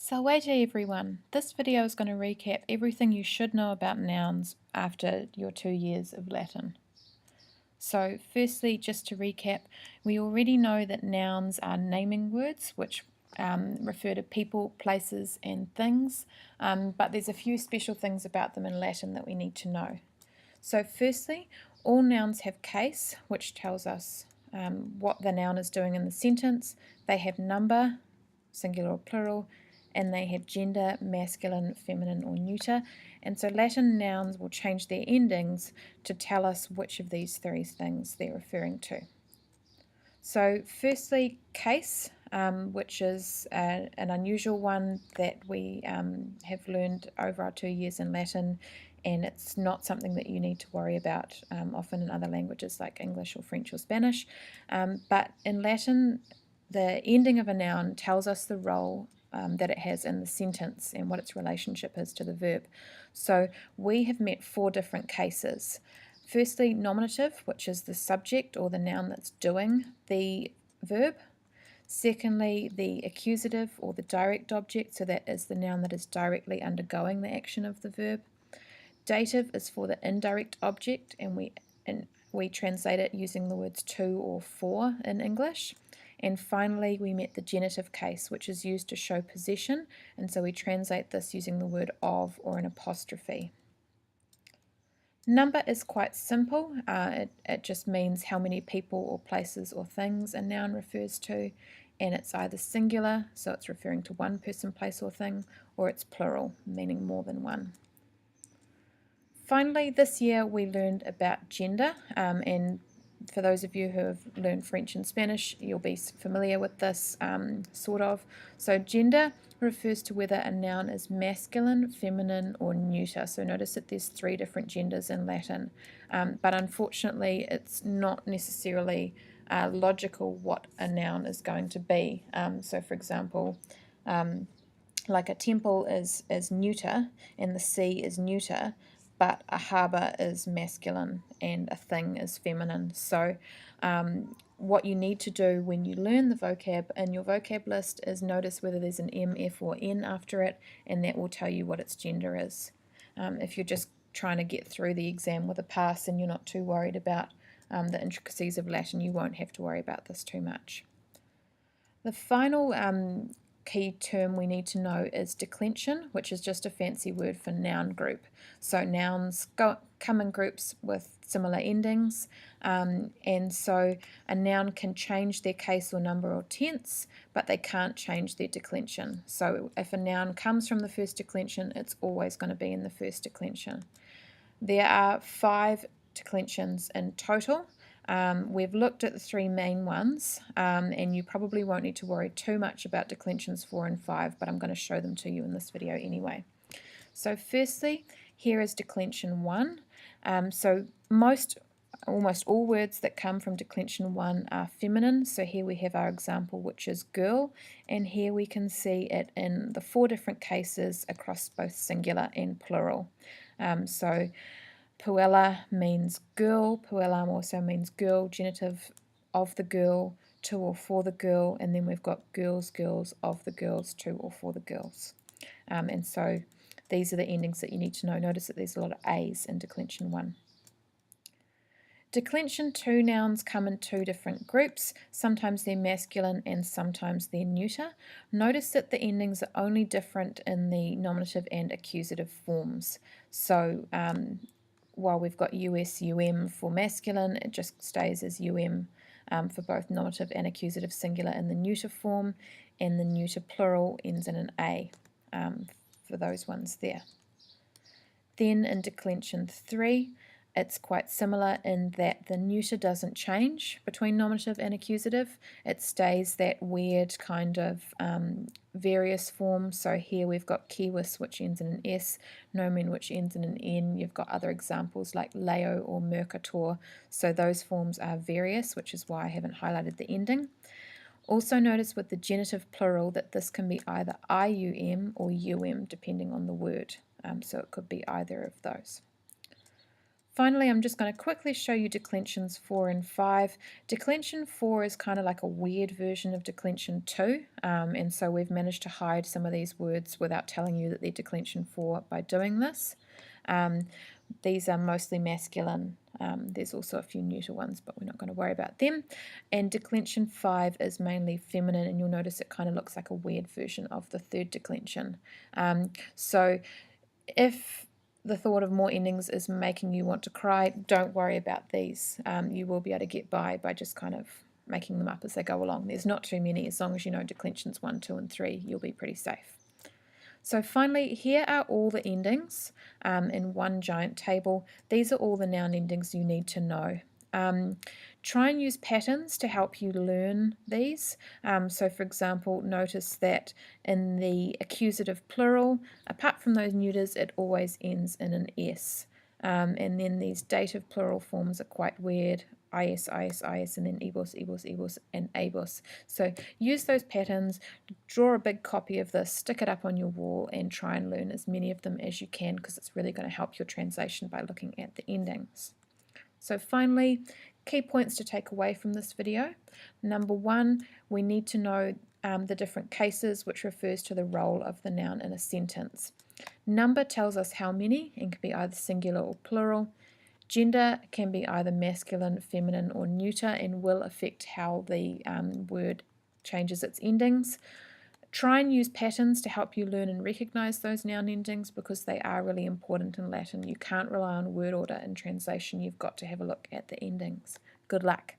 Salwete everyone! This video is going to recap everything you should know about nouns after your 2 years of Latin. So firstly, just to recap, we already know that nouns are naming words which refer to people, places and things, but there's a few special things about them in Latin that we need to know. So firstly, all nouns have case, which tells us what the noun is doing in the sentence. They have number, singular or plural, and they have gender, masculine, feminine or neuter. And so Latin nouns will change their endings to tell us which of these three things they're referring to. So firstly, case, which is an unusual one that we have learned over our 2 years in Latin, and it's not something that you need to worry about often in other languages like English or French or Spanish. But in Latin, the ending of a noun tells us the role that it has in the sentence and what its relationship is to the verb. So we have met 4 different cases. Firstly, nominative, which is the subject or the noun that's doing the verb. Secondly, the accusative or the direct object, so that is the noun that is directly undergoing the action of the verb. Dative is for the indirect object, and we translate it using the words to or for in English. And finally, we met the genitive case, which is used to show possession, and so we translate this using the word of or an apostrophe. Number is quite simple. It just means how many people or places or things a noun refers to, and it's either singular, so it's referring to one person, place or thing, or it's plural, meaning more than one. Finally, this year we learned about gender, and for those of you who have learned French and Spanish, you'll be familiar with this, sort of. So gender refers to whether a noun is masculine, feminine, or neuter. So notice that there's 3 different genders in Latin, but unfortunately it's not necessarily logical what a noun is going to be. So for example, like a temple is neuter and the sea is neuter, but a harbour is masculine and a thing is feminine. So what you need to do when you learn the vocab in your vocab list is notice whether there's an M, F or N after it, and that will tell you what its gender is. If you're just trying to get through the exam with a pass and you're not too worried about the intricacies of Latin, you won't have to worry about this too much. The final key term we need to know is declension, which is just a fancy word for noun group. So nouns come in groups with similar endings, and so a noun can change their case or number or tense, but they can't change their declension. So if a noun comes from the first declension, it's always going to be in the first declension. There are 5 declensions in total. We've looked at the 3 main ones, and you probably won't need to worry too much about declensions 4 and 5, but I'm going to show them to you in this video anyway. So firstly, here is declension 1. So almost all words that come from declension 1 are feminine. So here we have our example, which is girl, and here we can see it in the 4 different cases across both singular and plural. So puella means girl, puellam also means girl, genitive of the girl, to or for the girl, and then we've got girls, girls, of the girls, to or for the girls. And so these are the endings that you need to know. Notice that there's a lot of A's in declension 1. Declension 2 nouns come in 2 different groups. Sometimes they're masculine and sometimes they're neuter. Notice that the endings are only different in the nominative and accusative forms. So while we've got US, UM for masculine, it just stays as UM for both nominative and accusative singular in the neuter form, and the neuter plural ends in an A for those ones there. Then in declension 3, it's quite similar in that the neuter doesn't change between nominative and accusative. It stays that weird kind of various form. So here we've got kiwis, which ends in an S, nomen, which ends in an N. You've got other examples like leo or mercator. So those forms are various, which is why I haven't highlighted the ending. Also notice with the genitive plural that this can be either IUM or UM depending on the word. So it could be either of those. Finally, I'm just going to quickly show you declensions 4 and 5. Declension 4 is kind of like a weird version of declension 2, and so we've managed to hide some of these words without telling you that they're declension 4 by doing this. These are mostly masculine. There's also a few neuter ones, but we're not going to worry about them. And declension 5 is mainly feminine, and you'll notice it kind of looks like a weird version of the third declension. So if the thought of more endings is making you want to cry, don't worry about these. You will be able to get by just kind of making them up as they go along. There's not too many. As long as you know declensions 1, 2, and 3, you'll be pretty safe. So finally, here are all the endings in one giant table. These are all the noun endings you need to know. Try and use patterns to help you learn these. So for example, notice that in the accusative plural, apart from those neuters, it always ends in an S. And then these dative plural forms are quite weird. Is, and then ebos, and abos. So use those patterns, draw a big copy of this, stick it up on your wall, and try and learn as many of them as you can, because it's really going to help your translation by looking at the endings. So finally, key points to take away from this video. Number 1, we need to know the different cases, which refers to the role of the noun in a sentence. Number tells us how many and can be either singular or plural. Gender can be either masculine, feminine, or neuter and will affect how the word changes its endings. Try and use patterns to help you learn and recognize those noun endings, because they are really important in Latin. You can't rely on word order in translation. You've got to have a look at the endings. Good luck.